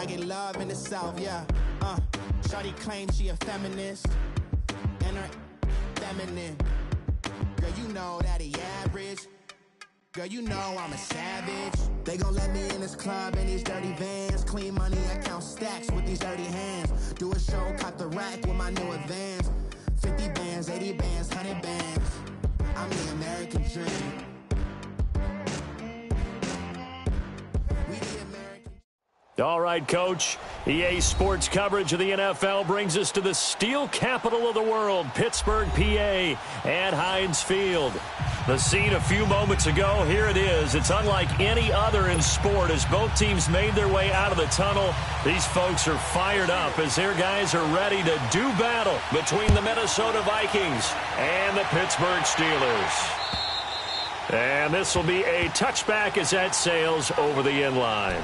I get love in the South, yeah. Shawty claims she a feminist, and her feminine. Girl, you know that he average. Girl, you know I'm a savage. They gon' let me in this club in these dirty vans. Clean money, I count stacks with these dirty hands. Do a show, cop the rack with my new advance. 50 bands, 80 bands, 100 bands. I'm the American dream. All right, Coach. EA Sports coverage of the NFL brings us to the steel capital of the world, Pittsburgh, PA, at Heinz Field. The scene a few moments ago, here it is. It's unlike any other in sport as both teams made their way out of the tunnel. These folks are fired up as their guys are ready to do battle between the Minnesota Vikings and the Pittsburgh Steelers. And this will be a touchback as that sails over the inline.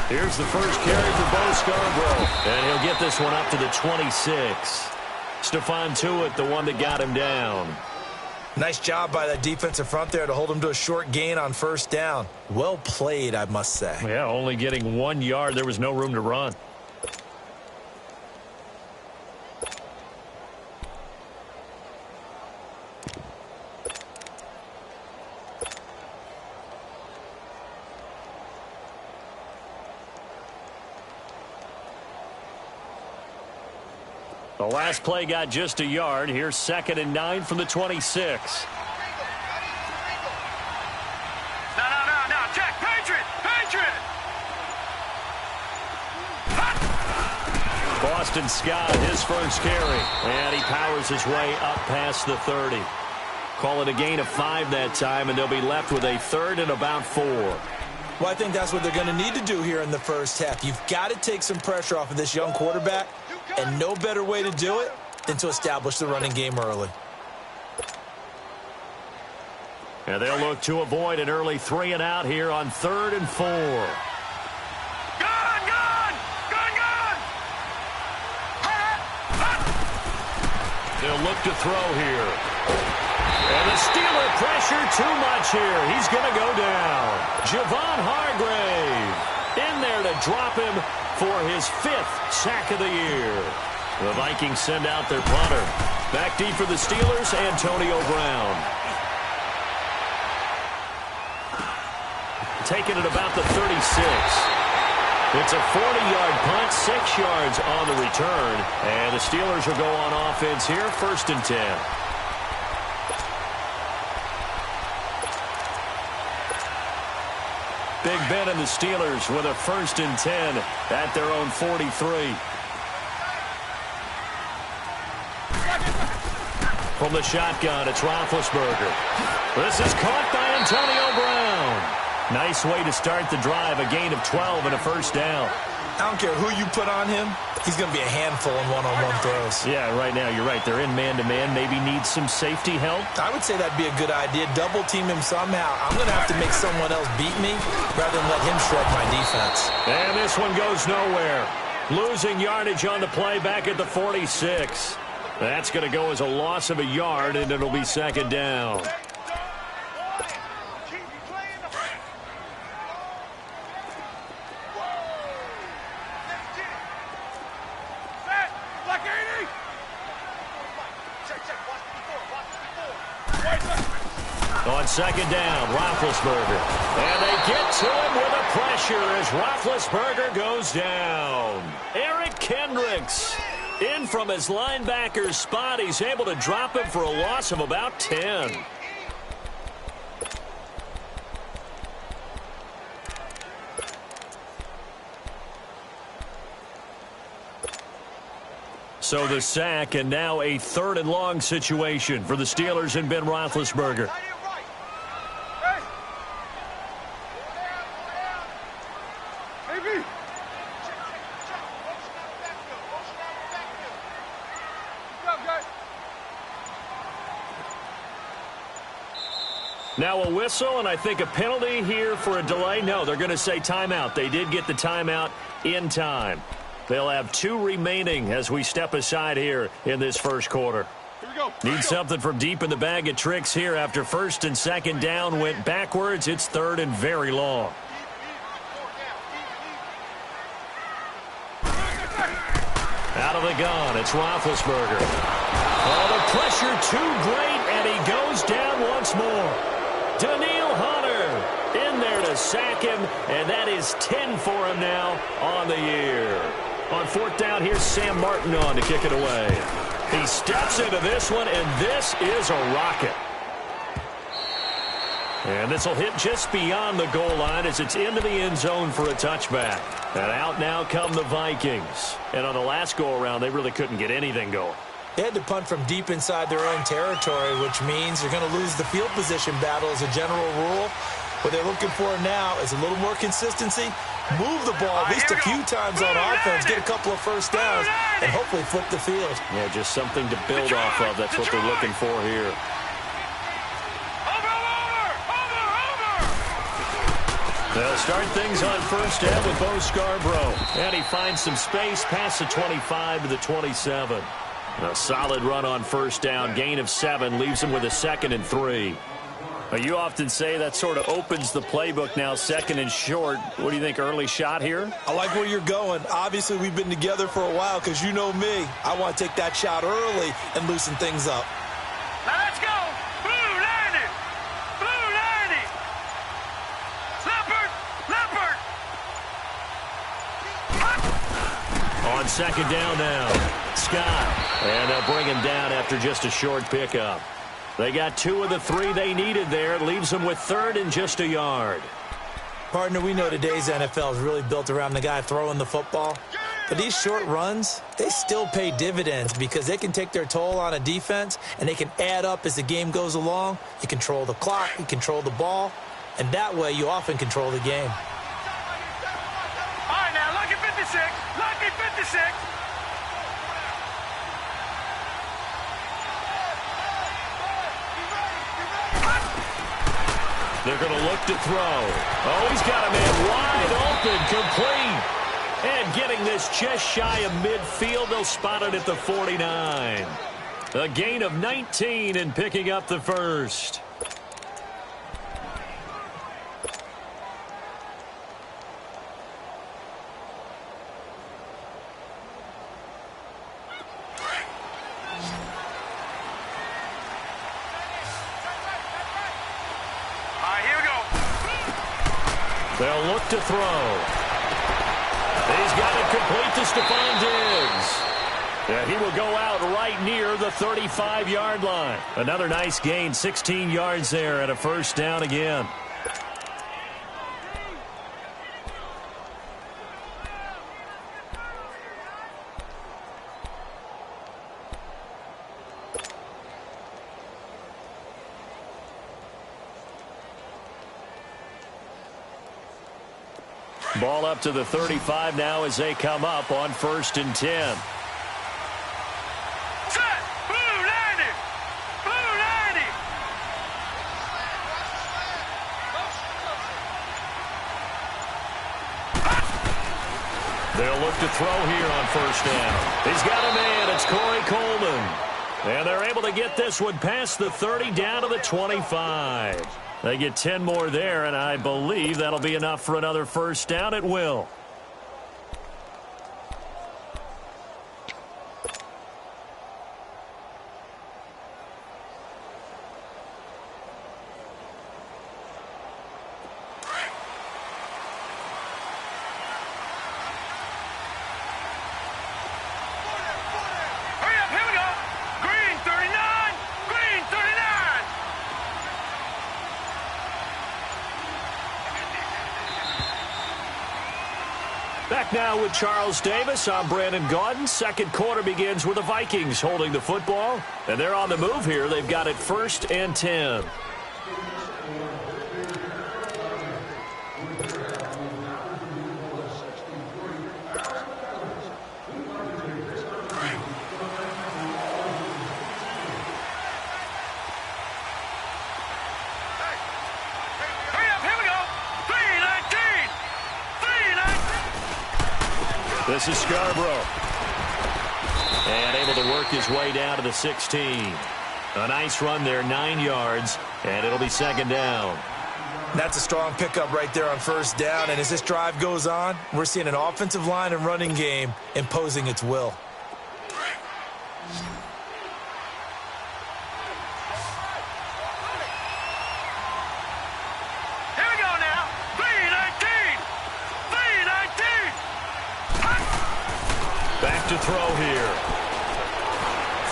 Here's the first carry for Bo Scarborough, and he'll get this one up to the 26. Stephon Tuitt, the one that got him down. Nice job by that defensive front there to hold him to a short gain on first down. Well played, I must say. Yeah, only getting 1 yard. There was no room to run. The last play got just a yard. Here's 2nd and 9 from the 26. No. Check. Patriot. Boston Scott, his first carry. And he powers his way up past the 30. Call it a gain of 5 that time, and they'll be left with a 3rd and about 4. Well, I think that's what they're going to need to do here in the first half. You've got to take some pressure off of this young quarterback. And no better way to do it than to establish the running game early. And they'll look to avoid an early 3 and out here on 3rd and 4. Gun! They'll look to throw here. And the Steeler pressure too much here. He's going to go down. Javon Hargrave in there to drop him for his 5th sack of the year. The Vikings send out their punter. Back deep for the Steelers, Antonio Brown. Taking it about the 36. It's a 40-yard punt, 6 yards on the return. And the Steelers will go on offense here, 1st and 10. Big Ben and the Steelers with a 1st and 10 at their own 43. From the shotgun, it's Roethlisberger. This is caught by Antonio Brown. Nice way to start the drive, a gain of 12 and a 1st down. I don't care who you put on him. He's going to be a handful in one-on-one throws. Yeah, right now, you're right. They're in man-to-man. Maybe needs some safety help. I would say that'd be a good idea. Double-team him somehow. I'm going to have to make someone else beat me rather than let him shred my defense. And this one goes nowhere. Losing yardage on the play back at the 46. That's going to go as a loss of a yard, and it'll be 2nd down. On 2nd down, Roethlisberger. And they get to him with a pressure as Roethlisberger goes down. Eric Kendricks in from his linebacker's spot. He's able to drop him for a loss of about 10. So the sack, and now a 3rd and long situation for the Steelers and Ben Roethlisberger. Now a whistle, and I think a penalty here for a delay. No, they're going to say timeout. They did get the timeout in time. They'll have 2 remaining as we step aside here in this first quarter. Need something from deep in the bag of tricks here after first and second down went backwards. It's third and very long. Out of the gun, it's Roethlisberger. Oh, the pressure too great, and he goes down once more. Daniil Hunter in there to sack him, and that is 10 for him now on the year. On fourth down, here's Sam Martin on to kick it away. He steps into this one, and this is a rocket. And this will hit just beyond the goal line as it's into the end zone for a touchback. And out now come the Vikings. And on the last go-around, they really couldn't get anything going. They had to punt from deep inside their own territory, which means you're going to lose the field position battle as a general rule. What they're looking for now is a little more consistency, move the ball at least a few times on offense, get a couple of first downs, and hopefully flip the field. Yeah, just something to build off of. That's what they're looking for here. They'll start things on first down with Bo Scarborough. And he finds some space past the 25 to the 27. A solid run on first down. Gain of 7 leaves him with a 2nd and 3. You often say that sort of opens the playbook now, 2nd and short. What do you think, early shot here? I like where you're going. Obviously, we've been together for a while because you know me. I want to take that shot early and loosen things up. Now let's go. Blue landing. Blue landing. Leopard. Leopard. On second down now, Scott. And they'll bring him down after just a short pickup. They got 2 of the 3 they needed there. It leaves them with 3rd and just a yard. Partner, we know today's NFL is really built around the guy throwing the football. But these short runs, they still pay dividends because they can take their toll on a defense, and they can add up as the game goes along. You control the clock, you control the ball, and that way you often control the game. All right, now, lucky 56. Lucky 56. They're going to look to throw. Oh, he's got a man wide open, complete. And getting this just shy of midfield, they'll spot it at the 49. A gain of 19 and picking up the first. They'll look to throw. He's got it complete to Stephon Diggs. And he will go out right near the 35-yard line. Another nice gain, 16 yards there and a first down again. Ball up to the 35 now as they come up on 1st and 10. Set! Blue landing! Blue landing! They'll look to throw here on 1st down. He's got a man. It's Corey Coleman. And they're able to get this one past the 30 down to the 25. They get 10 more there, and I believe that'll be enough for another first down. It will. Hurry up, here we go! Green 39! Green 39! Back now with Charles Davis. I'm Brandon Gaudin. Second quarter begins with the Vikings holding the football. And they're on the move here. They've got it 1st and 10. Hey, This is Scarborough. And able to work his way down to the 16. A nice run there, 9 yards, and it'll be second down. That's a strong pickup right there on first down, and as this drive goes on, we're seeing an offensive line and running game imposing its will. Here we go now. 3-19. 3-19. Back to throw here.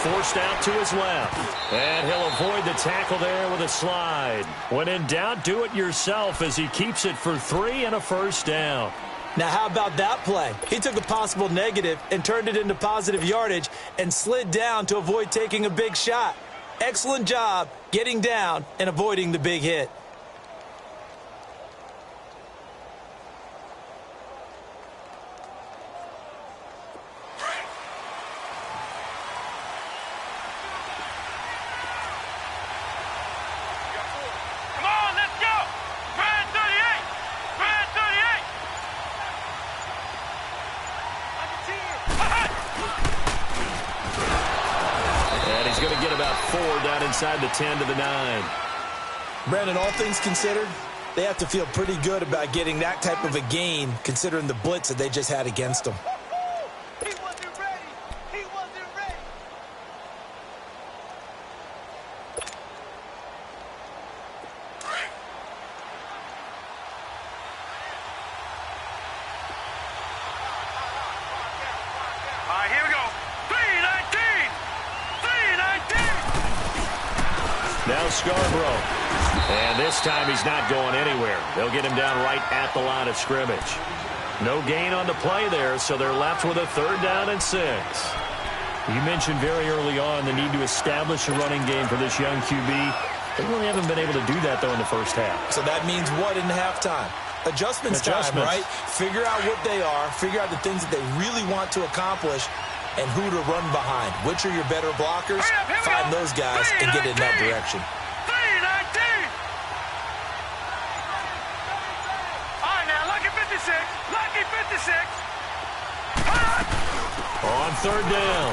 Forced out to his left. And he'll avoid the tackle there with a slide. When in doubt, do it yourself as he keeps it for 3 and a first down. Now, how about that play? He took a possible negative and turned it into positive yardage and slid down to avoid taking a big shot. Excellent job getting down and avoiding the big hit. Come on, let's go. Brand 38. Brand 38. I can see it. And he's going to get about 4 down inside the 10 to the 9. Brandon, all things considered, they have to feel pretty good about getting that type of a gain considering the blitz that they just had against them. He wasn't ready. He wasn't ready. All right, here we go. 3-19. 3-19. Now Scarborough. And this time he's not going anywhere. They'll get him down right at the line of scrimmage. No gain on the play there, so they're left with a 3rd down and 6. You mentioned very early on the need to establish a running game for this young QB. They really haven't been able to do that, though, in the first half. So that means what in halftime? Adjustments time, right? Figure out what they are, figure out the things that they really want to accomplish, and who to run behind. Which are your better blockers? Find those guys and get in that direction. 3-19. All right, now, lucky 56. Lucky 56. On 3rd down,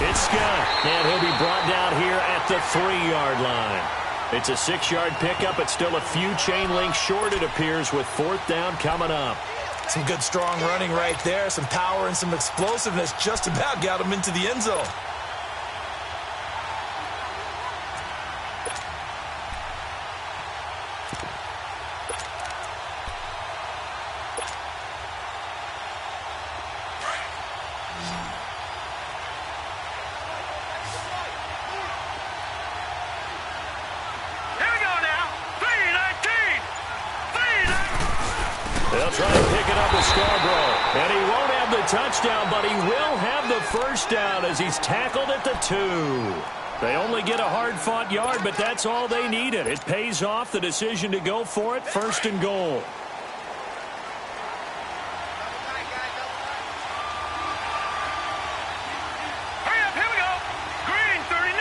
it's Scott, and he'll be brought down here at the 3-yard line. It's a 6-yard pickup. It's still a few chain links short, it appears, with 4th down coming up. Some good, strong running right there. Some power and some explosiveness just about got him into the end zone. Here we go now. 3-19. 3-19. They'll try to pick it up with Scarborough. And he won't have the touchdown, but he will have the first down as he's tackled at the 2. They only get a hard-fought yard, but that's all they needed. It pays off the decision to go for it, 1st and goal. Hurry up, here we go. Green 39.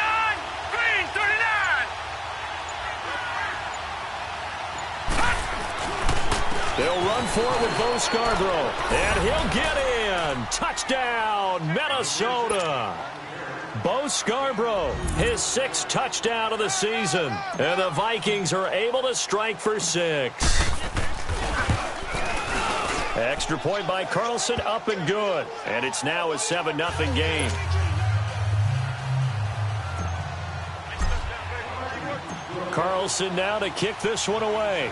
Green 39. They'll run for it with Bo Scarborough. And he'll get in. Touchdown, Minnesota. Bo Scarborough, his 6th touchdown of the season. And the Vikings are able to strike for 6. Extra point by Carlson, up and good. And it's now a 7-0 game. Carlson now to kick this one away.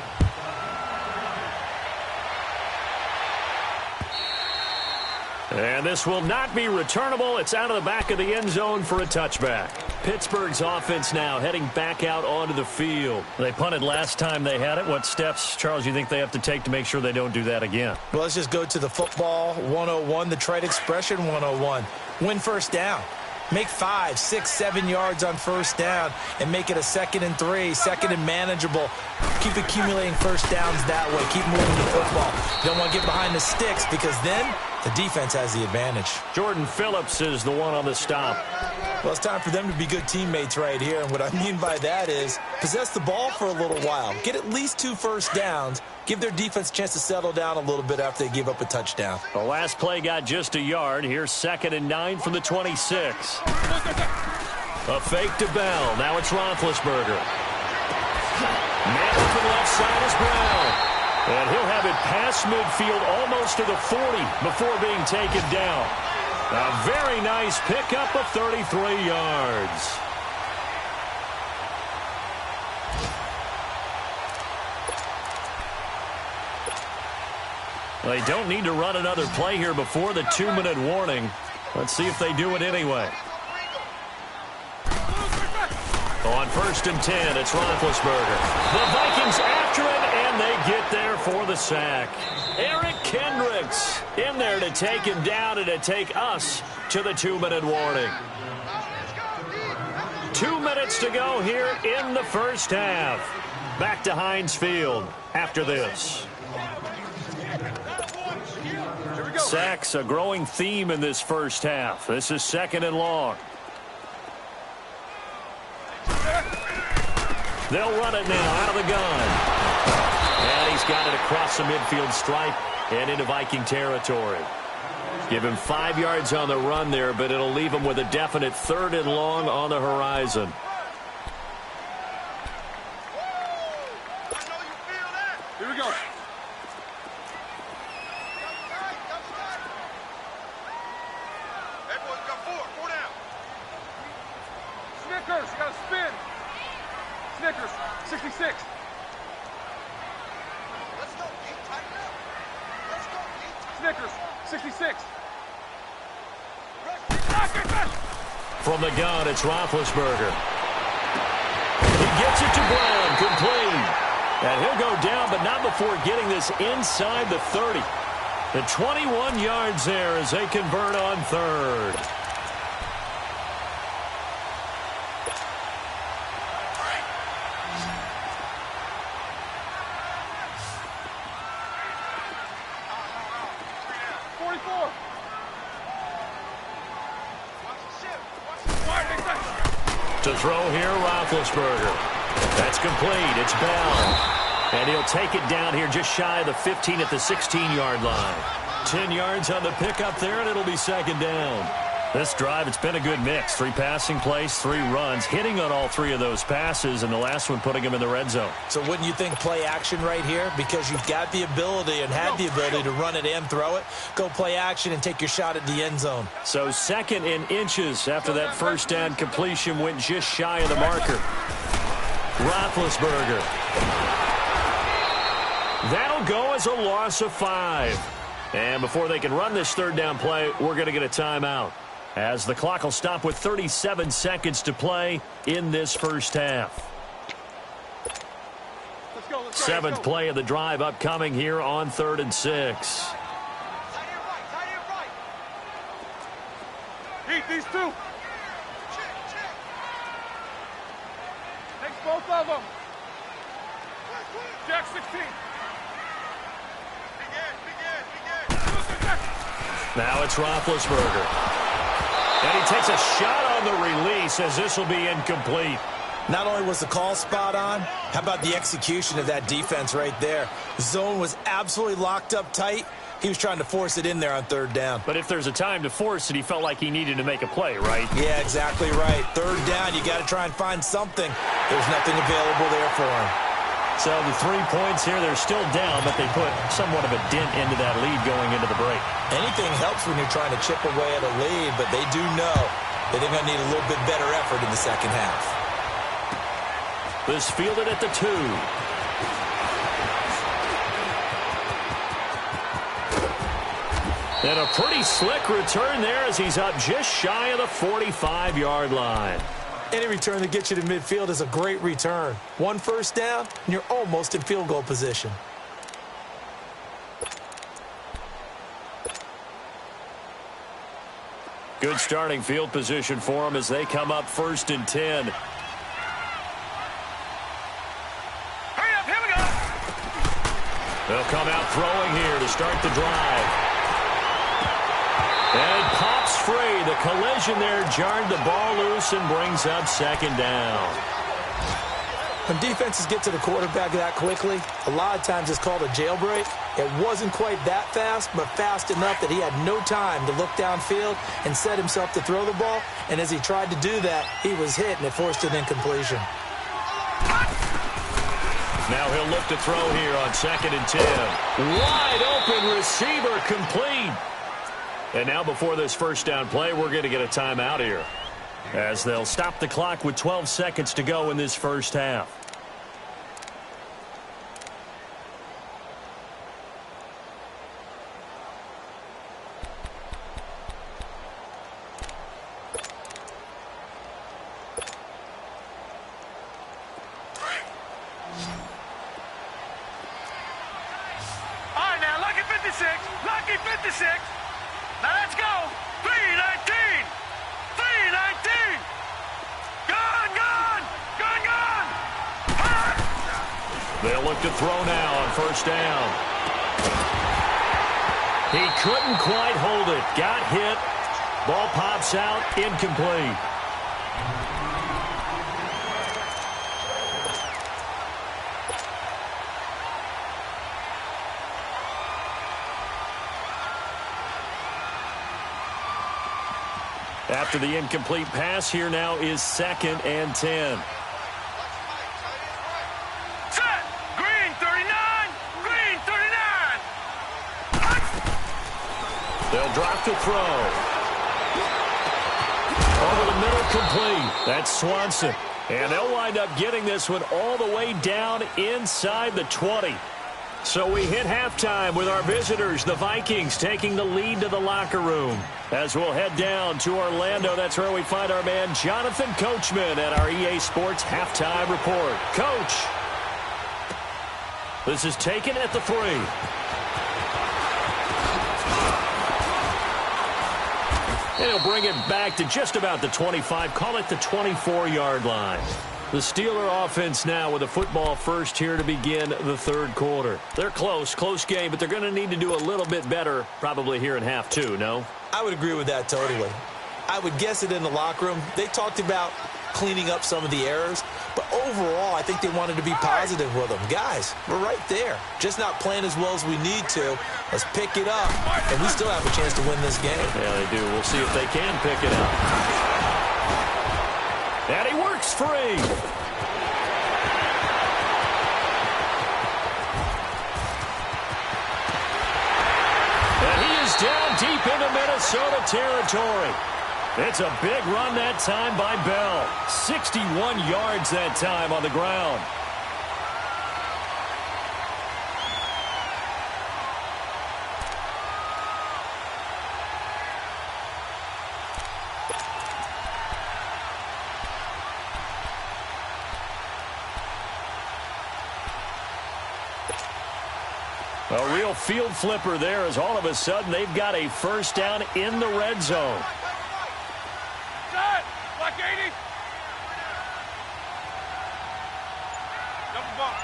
And this will not be returnable. It's out of the back of the end zone for a touchback. Pittsburgh's offense now heading back out onto the field. They punted last time they had it. What steps, Charles, you think they have to take to make sure they don't do that again? Well, let's just go to the football 101, the trite expression 101. Win first down. Make 5, 6, 7 yards on first down and make it a 2nd and 3, 2nd and manageable. Keep accumulating first downs that way. Keep moving the football. You don't want to get behind the sticks because then The defense has the advantage. Jordan Phillips is the one on the stop. Well, it's time for them to be good teammates right here. And what I mean by that is possess the ball for a little while. Get at least 2 first downs. Give their defense a chance to settle down a little bit after they give up a touchdown. The last play got just a yard. Here's 2nd and 9 from the 26. A fake to Bell. Now it's Roethlisberger. Man to the left side is Brown. And he'll have it past midfield almost to the 40 before being taken down. A very nice pickup of 33 yards. They don't need to run another play here before the 2-minute warning. Let's see if they do it anyway. On 1st and 10, it's Roethlisberger. The Vikings after him, and they get there for the sack. Eric Kendricks in there to take him down and to take us to the 2-minute warning. 2 minutes to go here in the first half. Back to Heinz Field after this. Sacks, a growing theme in this first half. This is 2nd and long. They'll run it now out of the gun. And he's got it across the midfield stripe and into Viking territory. Give him 5 yards on the run there, but it'll leave him with a definite 3rd and long on the horizon. Here we go. Edwards got 4 down. Snickers, you got to spin. Snickers, 66. Let's go, Pete. Tighten up. Let's go, Pete. Snickers, 66. From the gun, it's Roethlisberger. He gets it to Brown, complete. And he'll go down, but not before getting this inside the 30. The 21 yards there as they convert on 3rd. To throw here, Roethlisberger. That's complete. It's Bell. And he'll take it down here just shy of the 15 at the 16-yard line. 10 yards on the pickup there, and it'll be 2nd down. This drive, it's been a good mix. 3 passing plays, 3 runs, hitting on all 3 of those passes, and the last one putting him in the red zone. So wouldn't you think play action right here? Because you've got the ability and had the ability to run it and throw it. Go play action and take your shot at the end zone. So 2nd and inches after that first down completion went just shy of the marker. Roethlisberger. That'll go as a loss of 5. And before they can run this 3rd down play, we're going to get a timeout, as the clock will stop with 37 seconds to play in this first half. Let's go, 7th play of the drive upcoming here on 3rd and 6. Tight end right. Heat these 2. Takes both of them. Jack 16. Now it's Roethlisberger. And he takes a shot on the release as this will be incomplete. Not only was the call spot on, how about the execution of that defense right there? The zone was absolutely locked up tight. He was trying to force it in there on 3rd down. But if there's a time to force it, he felt like he needed to make a play, right? Yeah, exactly right. 3rd down, you got to try and find something. There's nothing available there for him. So the 3 points here, they're still down, but they put somewhat of a dent into that lead going into the break. Anything helps when you're trying to chip away at a lead, but they do know that they're going to need a little bit better effort in the second half. This fielded at the 2. And a pretty slick return there as he's up just shy of the 45-yard line. Any return that gets you to midfield is a great return. 1 first down, and you're almost in field goal position. Good starting field position for them as they come up 1st and 10. Hurry up, here we go. They'll come out throwing here to start the drive. And it pops free. The collision there jarred the ball loose and brings up second down. When defenses get to the quarterback that quickly, a lot of times it's called a jailbreak. It wasn't quite that fast, but fast enough that he had no time to look downfield and set himself to throw the ball. And as he tried to do that, he was hit, and it forced an incompletion. Now he'll look to throw here on 2nd and 10. Wide open receiver complete. And now before this first down play, we're going to get a timeout here, as they'll stop the clock with 12 seconds to go in this first half. All right, now, lucky 56. Lucky 56. Now, let's go. 319. 319. Gone, gone. Gone, gone. They'll look to throw now on first down. He couldn't quite hold it. Got hit. Ball pops out. Incomplete. After the incomplete pass, here now is 2nd and 10. Set. Green 39. Green 39. They'll drop to throw. Over the middle, complete. That's Swanson. And they'll wind up getting this one all the way down inside the 20. So we hit halftime with our visitors, the Vikings, taking the lead to the locker room. As we'll head down to Orlando, that's where we find our man Jonathan Coachman at our EA Sports Halftime Report. Coach, this is taken at the 3. And he'll bring it back to just about the 25, call it the 24-yard line. The Steeler offense now with a football first here to begin the third quarter. They're close game, but they're going to need to do a little bit better probably here in half 2, no? I would agree with that totally. I would guess it in the locker room. They talked about cleaning up some of the errors, but overall, I think they wanted to be positive with them. Guys, we're right there. Just not playing as well as we need to. Let's pick it up, and we still have a chance to win this game. Yeah, they do. We'll see if they can pick it up. And he works free. And he is down deep into Minnesota territory. It's a big run that time by Bell. 61 yards that time on the ground. A real field flipper there, as all of a sudden they've got a first down in the red zone. Set. Block 80. Double bump.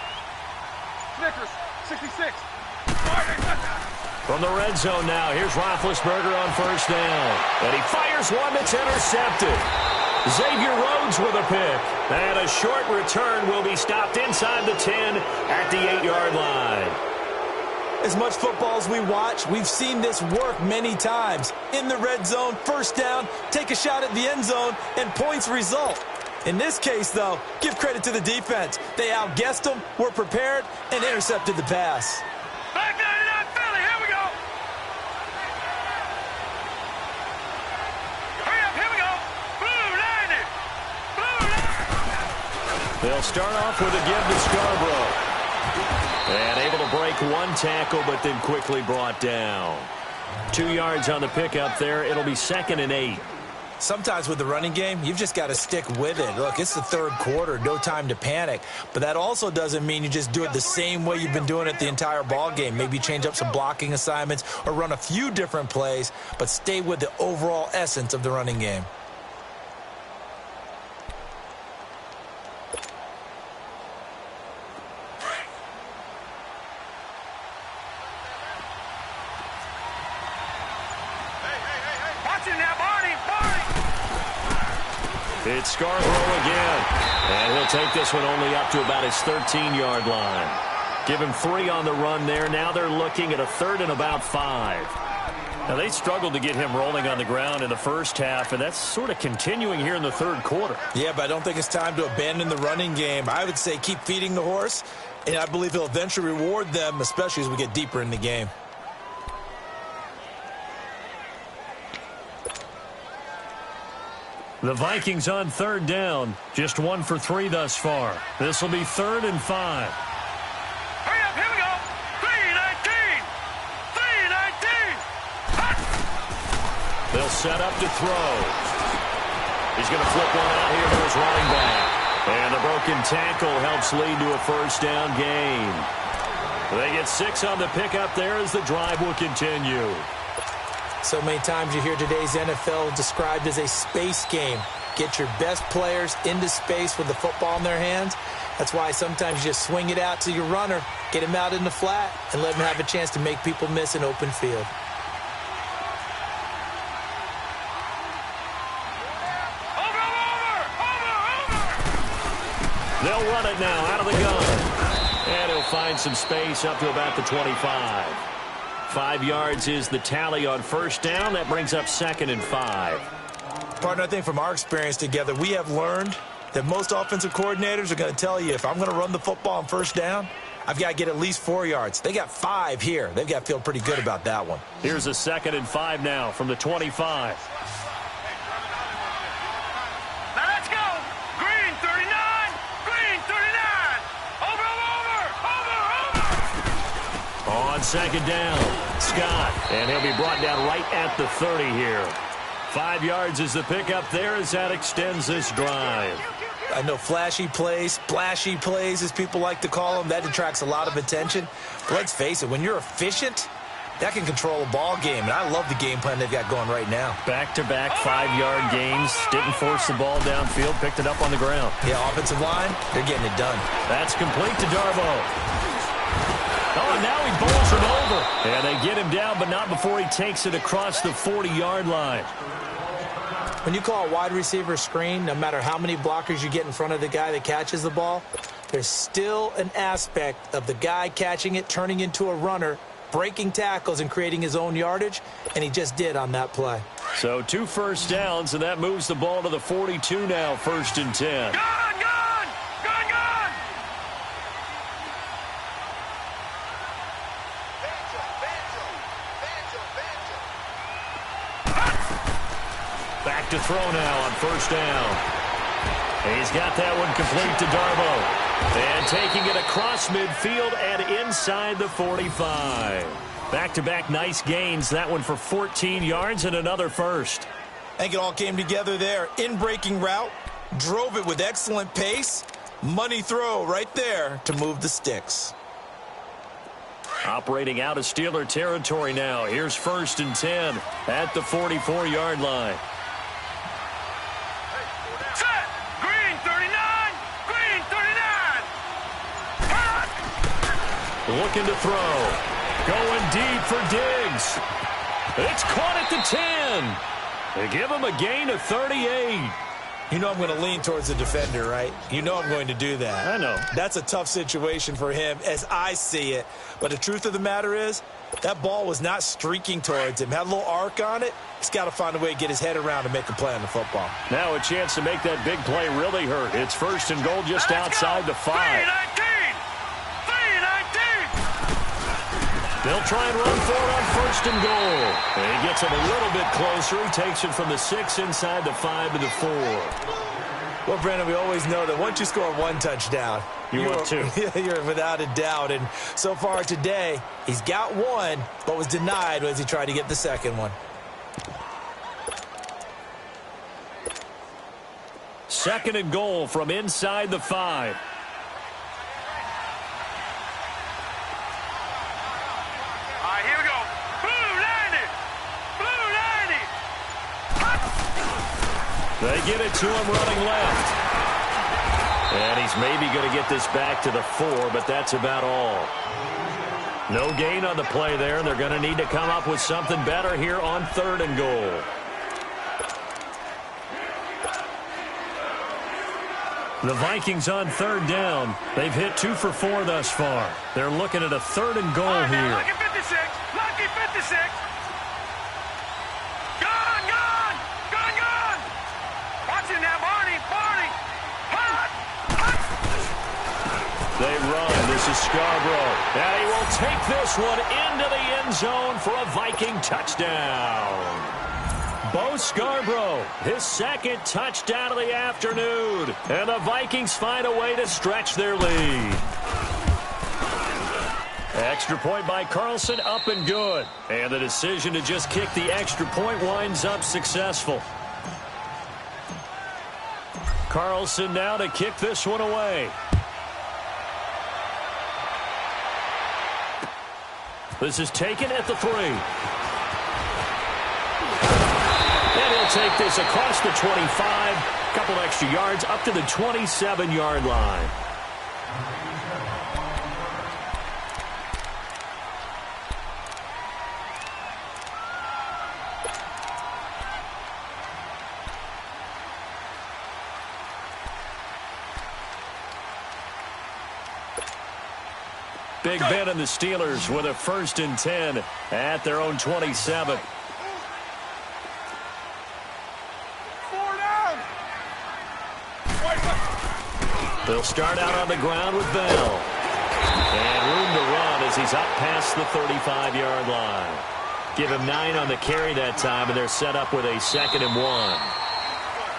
Snickers. 66. From the red zone now, here's Roethlisberger on first down. And he fires one that's intercepted. Xavier Rhodes with a pick. And a short return will be stopped inside the 10 at the 8-yard line. As much football as we watch, we've seen this work many times. In the red zone, first down, take a shot at the end zone, and points result. In this case, though, give credit to the defense. They outguessed them, were prepared, and intercepted the pass. Back 99 Philly. Here we go. Hurry up. Here we go. Blue 90. Blue 90. They'll start off with a give to Scarborough. And able to break one tackle, but then quickly brought down. 2 yards on the pickup there. It'll be 2nd and 8. Sometimes with the running game, you've just got to stick with it. Look, it's the third quarter, no time to panic. But that also doesn't mean you just do it the same way you've been doing it the entire ball game. Maybe change up some blocking assignments or run a few different plays, but stay with the overall essence of the running game. Hey. It's Scarborough again. And he'll take this one only up to about his 13-yard line. Give him 3 on the run there. Now they're looking at a 3rd and about 5. Now, they struggled to get him rolling on the ground in the first half, and that's sort of continuing here in the third quarter. Yeah, but I don't think it's time to abandon the running game. I would say keep feeding the horse, and I believe he'll eventually reward them, especially as we get deeper in the game. The Vikings on 3rd down. Just 1 for 3 thus far. This will be 3rd and 5. Hurry up, here we go. 3-19. 3-19. They'll set up to throw. He's going to flip one out here to his running back. And the broken tackle helps lead to a first down gain. They get 6 on the pickup there as the drive will continue. So many times you hear today's NFL described as a space game. Get your best players into space with the football in their hands. That's why sometimes you just swing it out to your runner, get him out in the flat, and let him have a chance to make people miss an open field. They'll run it now out of the gun. And he'll find some space up to about the 25. 5 yards is the tally on first down. That brings up 2nd and 5. Partner, I think from our experience together, we have learned that most offensive coordinators are going to tell you, if I'm going to run the football on first down, I've got to get at least 4 yards. They got 5 here. They've got to feel pretty good about that one. Here's a 2nd and 5 now from the 25. Now let's go. Green 39. Green 39. Over. On 2nd down, Scott. And he'll be brought down right at the 30 here. 5 yards is the pickup there as that extends this drive. I know flashy plays, splashy plays, as people like to call them, that attracts a lot of attention. But let's face it, when you're efficient, that can control a ball game. And I love the game plan they've got going right now. Back-to-back 5-yard gains. Didn't force the ball downfield. Picked it up on the ground. Yeah, offensive line, they're getting it done. That's complete to Darbo. Oh, and now he bowls him over. And they get him down, but not before he takes it across the 40-yard line. When you call a wide receiver screen, no matter how many blockers you get in front of the guy that catches the ball, there's still an aspect of the guy catching it, turning into a runner, breaking tackles and creating his own yardage, and he just did on that play. So 2 first downs, and that moves the ball to the 42 now, 1st and 10. Gone, gone. Gone, gone. Back to throw now on 1st down. He's got that one complete to Darbo. And taking it across midfield and inside the 45. Back-to-back nice gains. That one for 14 yards and another first. I think it all came together there. In-breaking route, drove it with excellent pace. Money throw right there to move the sticks. Operating out of Steeler territory now. Here's 1st and 10 at the 44-yard line. Set. Green 39. Green 39. Looking to throw. Going deep for Diggs. It's caught at the 10. They give him a gain of 38. You know I'm going to lean towards the defender, right? You know I'm going to do that. I know. That's a tough situation for him as I see it. But the truth of the matter is, that ball was not streaking towards him. Had a little arc on it. He's got to find a way to get his head around and make a play on the football. Now a chance to make that big play really hurt. It's 1st and goal just outside the 5. 3-19. 3-19. They'll try and run for it on 1st and goal. And he gets it a little bit closer. He takes it from the 6 inside the 5 to the 4. Well, Brandon, we always know that once you score 1 touchdown, you're 2. You're without a doubt. And so far today, he's got 1, but was denied as he tried to get the second one. 2nd and goal from inside the 5. All right, here we go. Blue 90. Blue 90. They get it to him running left. And he's maybe going to get this back to the 4, but that's about all. No gain on the play there. They're going to need to come up with something better here on 3rd and goal. The Vikings on third down. They've hit 2 for 4 thus far. They're looking at a 3rd and goal here. Lucky 56. Lucky 56. Gone, gone. Gone, gone. Watch it now, Barney. Barney. Hot. Hot. They run. This is Scarborough. And he will take this one into the end zone for a Viking touchdown. Bo Scarborough, his 2nd touchdown of the afternoon. And the Vikings find a way to stretch their lead. Extra point by Carlson, up and good. And the decision to just kick the extra point winds up successful. Carlson now to kick this one away. This is taken at the 3. And he'll take this across the 25. Couple extra yards up to the 27-yard line. Big Ben and the Steelers with a 1st and 10 at their own 27. 4 down. They'll start out on the ground with Bell. And room to run as he's up past the 35-yard line. Give him 9 on the carry that time, and they're set up with a 2nd and 1.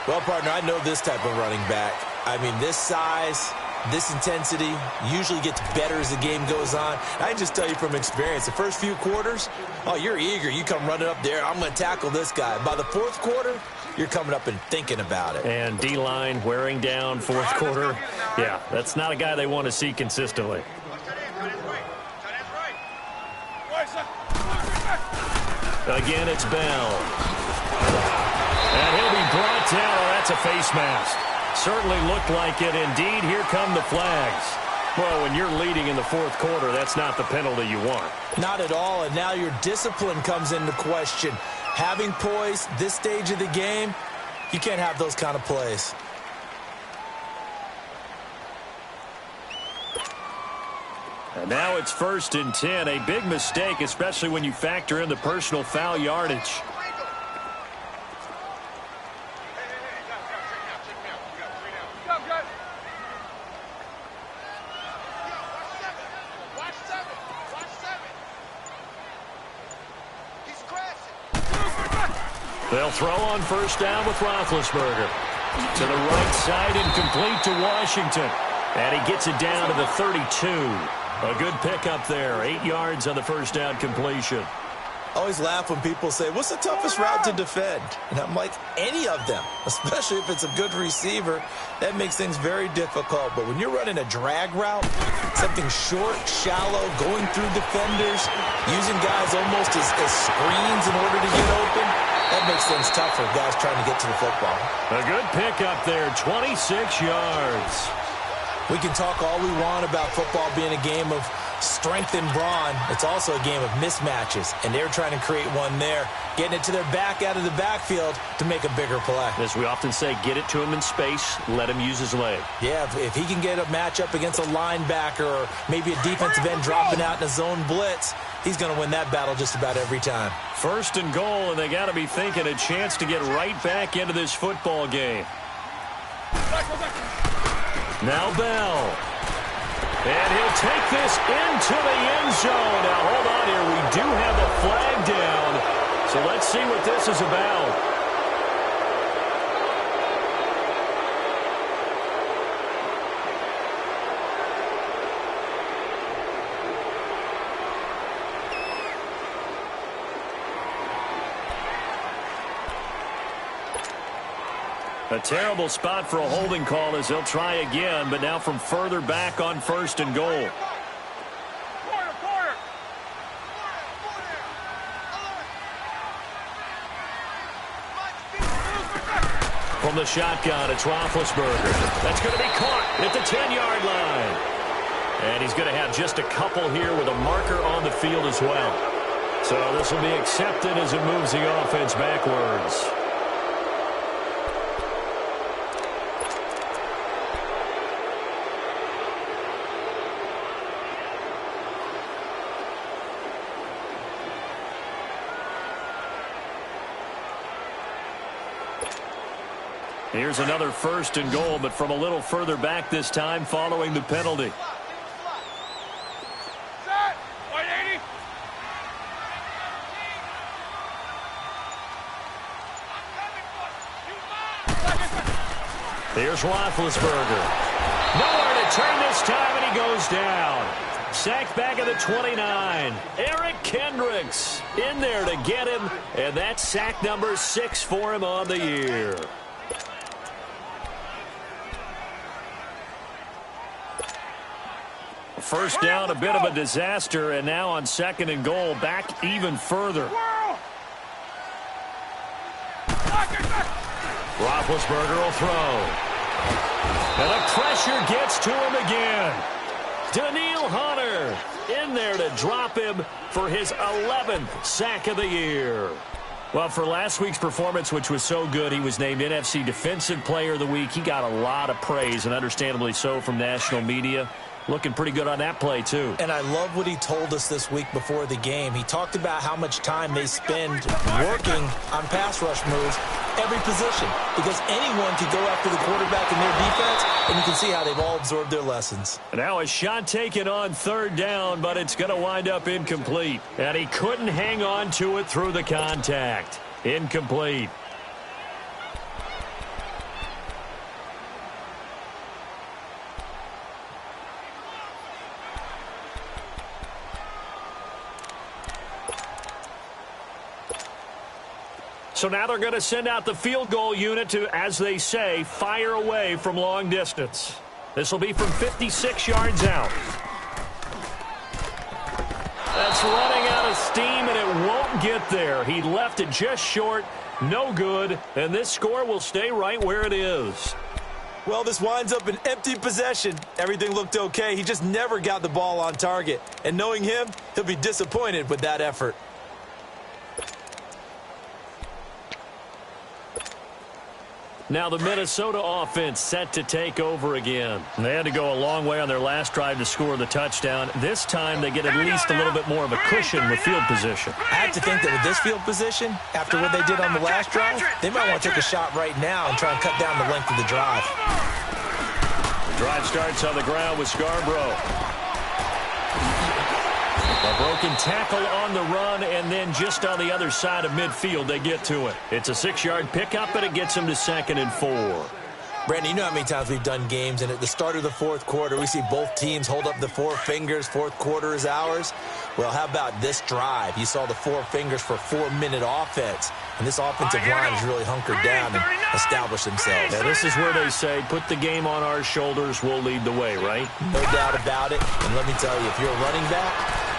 Well, partner, I know this type of running back. I mean, this size, this intensity usually gets better as the game goes on. I can just tell you from experience, the first few quarters, oh, you're eager. You come running up there, I'm going to tackle this guy. By the 4th quarter, you're coming up and thinking about it. And D-line wearing down 4th quarter. Yeah, that's not a guy they want to see consistently. Again, it's Bell. And he'll be brought down. Oh, that's a face mask. Certainly looked like it. Indeed, here come the flags. Well, when you're leading in the 4th quarter, that's not the penalty you want. Not at all, and now your discipline comes into question. Having poise this stage of the game, you can't have those kind of plays. And now it's 1st and 10. A big mistake, especially when you factor in the personal foul yardage. They'll throw on 1st down with Roethlisberger. To the right side and complete to Washington. And he gets it down to the 32. A good pickup there. 8 yards on the 1st down completion. I always laugh when people say, what's the toughest route to defend? And I'm like, any of them, especially if it's a good receiver. That makes things very difficult. But when you're running a drag route, something short, shallow, going through defenders, using guys almost as screens in order to get open, that makes things tough for guys trying to get to the football. A good pickup there, 26 yards. We can talk all we want about football being a game of strength and brawn. It's also a game of mismatches, and they're trying to create one there, getting it to their back out of the backfield to make a bigger play. As we often say, get it to him in space, let him use his leg. Yeah, if he can get a matchup against a linebacker or maybe a defensive end dropping out in a zone blitz, he's going to win that battle just about every time. 1st and goal, and they got to be thinking a chance to get right back into this football game. Now Bell. And he'll take this into the end zone. Now, hold on here. We do have a flag down. So let's see what this is about. A terrible spot for a holding call as they'll try again, but now from further back on 1st and goal. From the shotgun, it's Roethlisberger. That's going to be caught at the 10-yard line. And he's going to have just a couple here with a marker on the field as well. So this will be accepted as it moves the offense backwards. Here's another 1st and goal, but from a little further back this time following the penalty. Here's Roethlisberger. Nowhere to turn this time, and he goes down. Sacked back at the 29. Eric Kendricks in there to get him, and that's sack number 6 for him on the year. First down, a bit of a disaster, and now on 2nd and goal, back even further. Roethlisberger will throw. And the pressure gets to him again. Daniil Hunter in there to drop him for his 11th sack of the year. Well, for last week's performance, which was so good, he was named NFC Defensive Player of the Week. He got a lot of praise, and understandably so, from national media. Looking pretty good on that play, too. And I love what he told us this week before the game. He talked about how much time they spend working on pass rush moves, every position, because anyone can go after the quarterback in their defense, and you can see how they've all absorbed their lessons. Now a shot taken on 3rd down, but it's going to wind up incomplete. And he couldn't hang on to it through the contact. Incomplete. So now they're going to send out the field goal unit to, as they say, fire away from long distance. This will be from 56 yards out. That's running out of steam, and it won't get there. He left it just short, no good, and this score will stay right where it is. Well, this winds up an empty possession. Everything looked okay. He just never got the ball on target. And knowing him, he'll be disappointed with that effort. Now the Minnesota offense set to take over again. They had to go a long way on their last drive to score the touchdown. This time they get at least a little bit more of a cushion with field position. I have to think that with this field position, after what they did on the last drive, they might want to take a shot right now and try and cut down the length of the drive. The drive starts on the ground with Scarborough. A broken tackle on the run, and then just on the other side of midfield, they get to it. It's a 6-yard pickup, and it gets them to 2nd and 4. Brandon, you know how many times we've done games, and at the start of the 4th quarter, we see both teams hold up the 4 fingers, 4th quarter is ours. Well, how about this drive? You saw the 4 fingers for 4-minute offense, and this offensive line has really hunkered down and established themselves. Yeah, this is where they say, put the game on our shoulders, we'll lead the way, right? No doubt about it, and let me tell you, if you're a running back,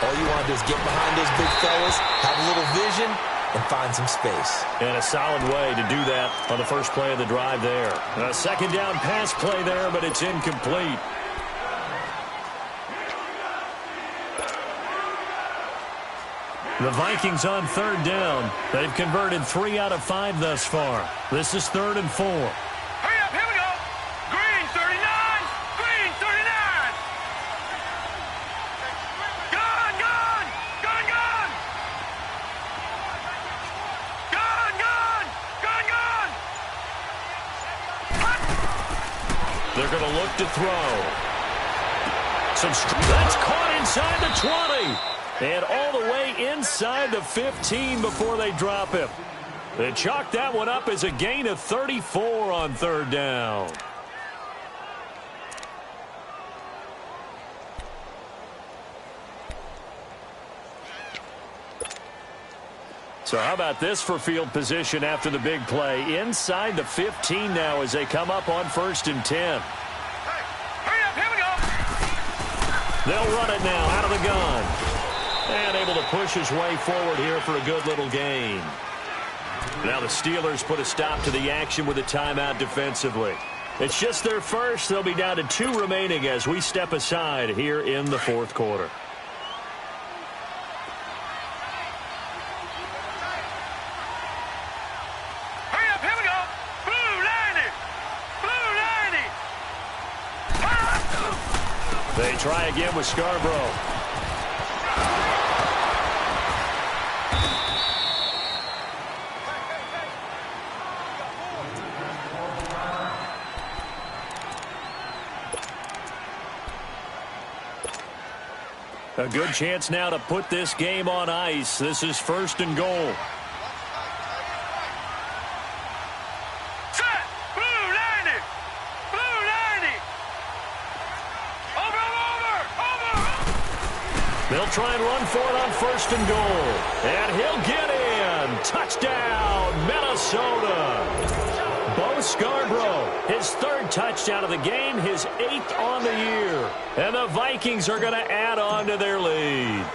all you want to do is get behind those big fellas, have a little vision, and find some space. And a solid way to do that on the first play of the drive there. A 2nd down pass play there, but it's incomplete. The Vikings on 3rd down. They've converted 3 out of 5 thus far. This is 3rd and 4. Hurry up, here we go. Green 39, green 39. Gun, gun, gun, gun. Gun, gun, gun, gun. They're going to look to throw. That's caught inside the 20. And all the way inside the 15 before they drop him. They chalk that one up as a gain of 34 on 3rd down. So how about this for field position after the big play? Inside the 15 now as they come up on 1st and 10. Hurry up, here we go. They'll run it now out of the gun. And able to push his way forward here for a good little gain. Now the Steelers put a stop to the action with a timeout defensively. It's just their first. They'll be down to 2 remaining as we step aside here in the 4th quarter. Hurry up, here we go. Blue 90. Blue 90. They try again with Scarborough. A good chance now to put this game on ice. This is 1st and goal. Set! Blue 90! Blue 90! Over! They'll try and run for it on 1st and goal. And he'll get in. Touchdown, Minnesota. Bo Scarborough, his 3rd touchdown of the game, his 8th on the year. And the Vikings are going to add on to their lead.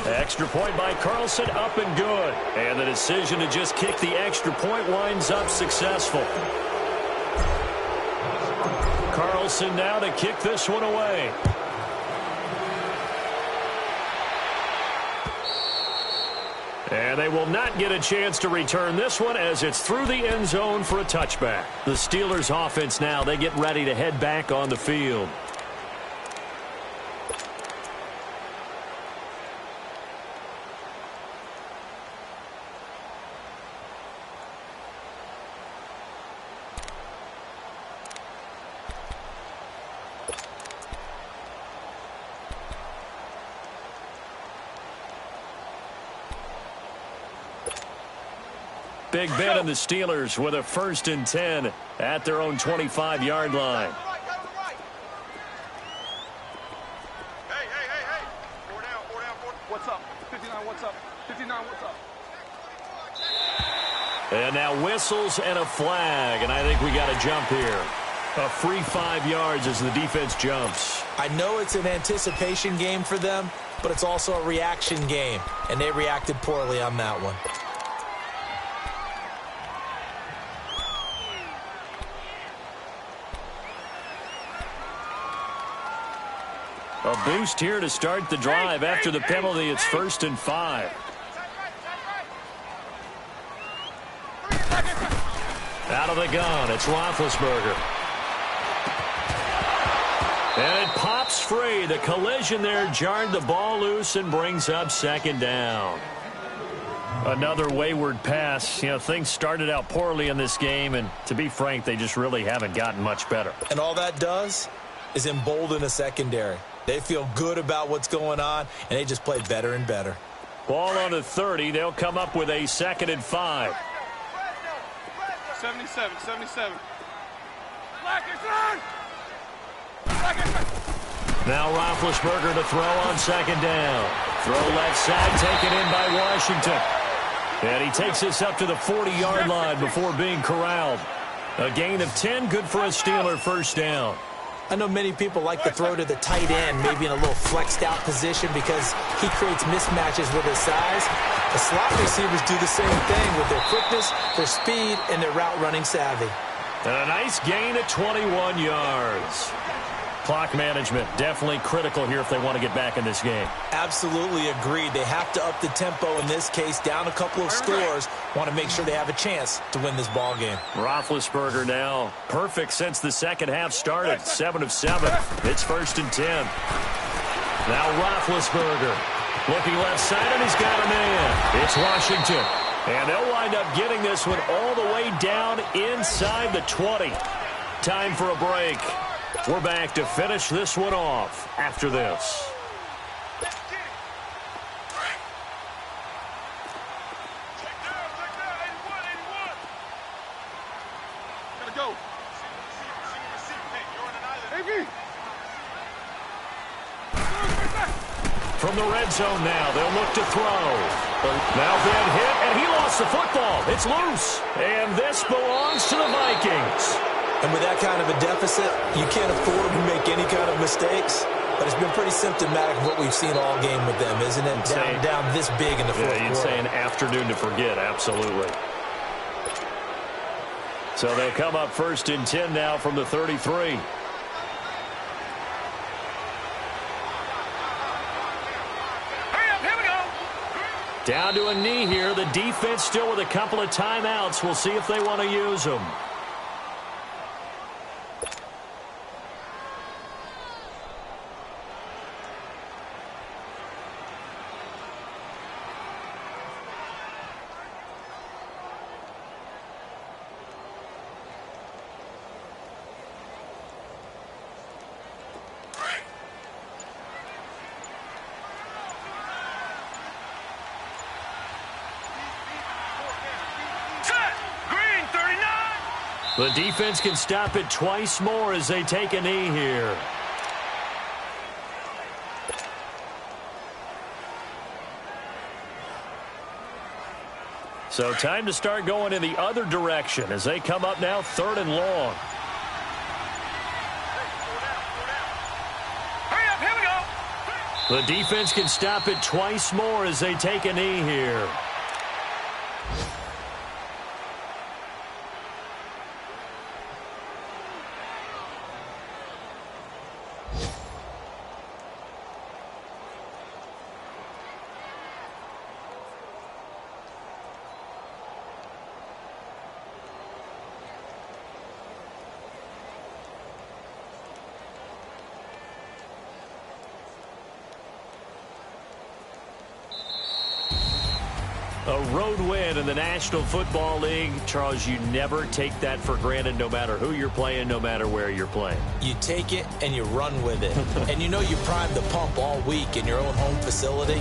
Extra point by Carlson, up and good. And the decision to just kick the extra point winds up successful. Carlson now to kick this one away. And they will not get a chance to return this one as it's through the end zone for a touchback. The Steelers offense now, they get ready to head back on the field. Big Ben and the Steelers with a 1st and 10 at their own 25-yard line. Hey. 4 down. What's up? 59, what's up? 59, what's up? And now whistles and a flag, and I think we got a jump here. A free 5 yards as the defense jumps. I know it's an anticipation game for them, but it's also a reaction game, and they reacted poorly on that one. A boost here to start the drive after the penalty. It's 1st and 5. Out of the gun, it's Roethlisberger. And it pops free. The collision there jarred the ball loose and brings up 2nd down. Another wayward pass. You know, things started out poorly in this game, and to be frank, they just really haven't gotten much better. And all that does is embolden a secondary. They feel good about what's going on, and they just play better and better. Ball on the 30. They'll come up with a 2nd and 5. 77. Now Roethlisberger to throw on 2nd down. Throw left side, taken in by Washington. And he takes this up to the 40-yard line before being corralled. A gain of 10, good for a Steeler 1st down. I know many people like to throw to the tight end, maybe in a little flexed out position because he creates mismatches with his size. The slot receivers do the same thing with their quickness, their speed, and their route running savvy. And a nice gain of 21 yards. Clock management definitely critical here if they want to get back in this game. Absolutely agreed. They have to up the tempo in this case, down a couple of scores. Want to make sure they have a chance to win this ball game. Roethlisberger now perfect since the second half started. 7 of 7. It's 1st and 10. Now Roethlisberger looking left side, and he's got a man. It's Washington. And they'll wind up getting this one all the way down inside the 20. Time for a break. We're back to finish this one off after this. Gotta go. From the red zone now, they'll look to throw. Now Ben hit, and he lost the football. It's loose. And this belongs to the Vikings. And with that kind of a deficit, you can't afford to make any kind of mistakes. But it's been pretty symptomatic of what we've seen all game with them, isn't it? Down this big in the fourth quarter. You'd say an afternoon to forget, absolutely. So they'll come up 1st and 10 now from the 33. Down to a knee here. The defense still with a couple of timeouts. We'll see if they want to use them. The defense can stop it twice more as they take a knee here. So time to start going in the other direction as they come up now 3rd and long. Hurry up, here we go. The defense can stop it twice more as they take a knee here. A road win in the National Football League. Charles, you never take that for granted no matter who you're playing, no matter where you're playing. You take it and you run with it. And you know you primed the pump all week in your own home facility.